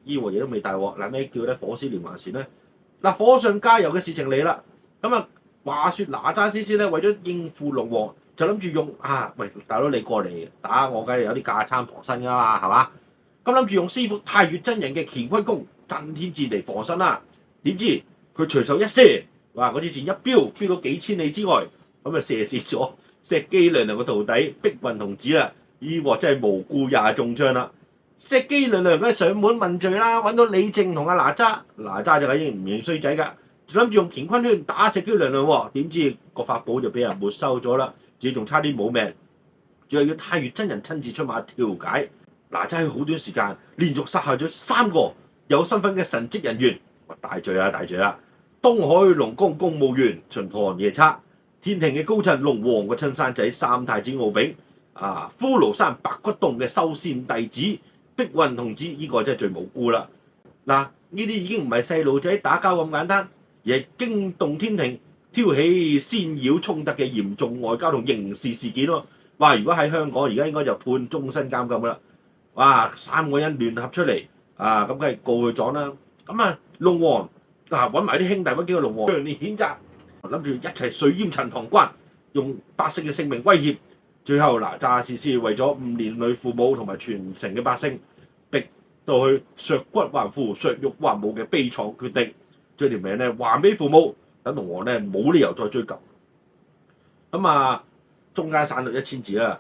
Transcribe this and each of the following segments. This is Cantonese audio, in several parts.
伊和嘢都未大鑊，嗱咩叫咧火燒連環船咧？嗱，火上加油嘅事情嚟啦。咁啊，話説哪吒師師咧，為咗應付龍王，就諗住用喂大佬你過嚟打我，梗係有啲架撐傍身噶嘛，係嘛？咁諗住用師傅太乙真人嘅乾坤功震天箭嚟防身啦。點知佢隨手一射，哇！嗰支箭一飆到幾千里之外，咁啊射死咗石機娘娘個徒弟碧雲童子啦。真係無故也中槍啦！石機娘娘梗係上門問罪啦，揾到李靖同阿哪吒，哪吒就梗係唔認衰仔㗎，就諗住用乾坤圈打石機娘娘喎，點知個法寶就俾人沒收咗啦，自己仲差啲冇命，仲要太乙真人親自出馬調解。哪吒喺好短時間連續殺害咗3個有身份嘅神職人員，大罪啦大罪啦！東海龍宮公務員巡堂夜叉，天庭嘅高層龍王個親生仔三太子敖丙。骷髏山白骨洞嘅修仙弟子碧雲童子，呢個真係最無辜啦！嗱，呢啲已經唔係細路仔打交咁簡單，而係驚動天庭、挑起仙妖衝突嘅嚴重外交同刑事事件喎！哇！如果喺香港而家應該就判終身監禁㗎啦！哇，3個人聯合出嚟咁梗係告佢狀啦！咁龍王揾埋啲兄弟嗰幾個龍王強烈譴責，諗住一齊水淹陳塘關，用百姓嘅性命威脅。最後哪吒師師為咗唔連累父母同埋全城嘅百姓，逼到去削骨還父、削肉還母嘅悲愴決定，將條命咧還俾父母，等龍王咧冇理由再追究。中間省略1000字啦。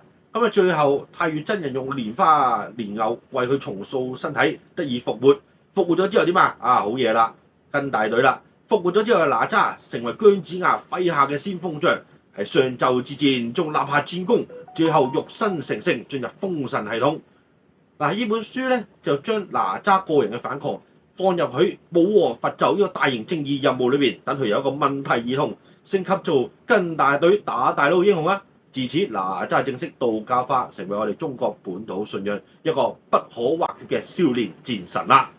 最後太乙真人用蓮花蓮藕為佢重塑身體，得以復活。復活咗之後點好嘢啦，跟大隊啦。復活咗之後，哪吒成為姜子牙麾下嘅先鋒將。係上晝之戰，仲立下戰功，最後肉身成聖，進入封神系統。呢本書咧就將哪吒個人嘅反抗放入去武王伐紂呢個大型正義任務裏邊，等佢由一個問題兒童升級做跟大隊打大佬英雄啦。自此，哪吒正式道教化，成為我哋中國本土信仰一個不可或缺嘅少年戰神啦。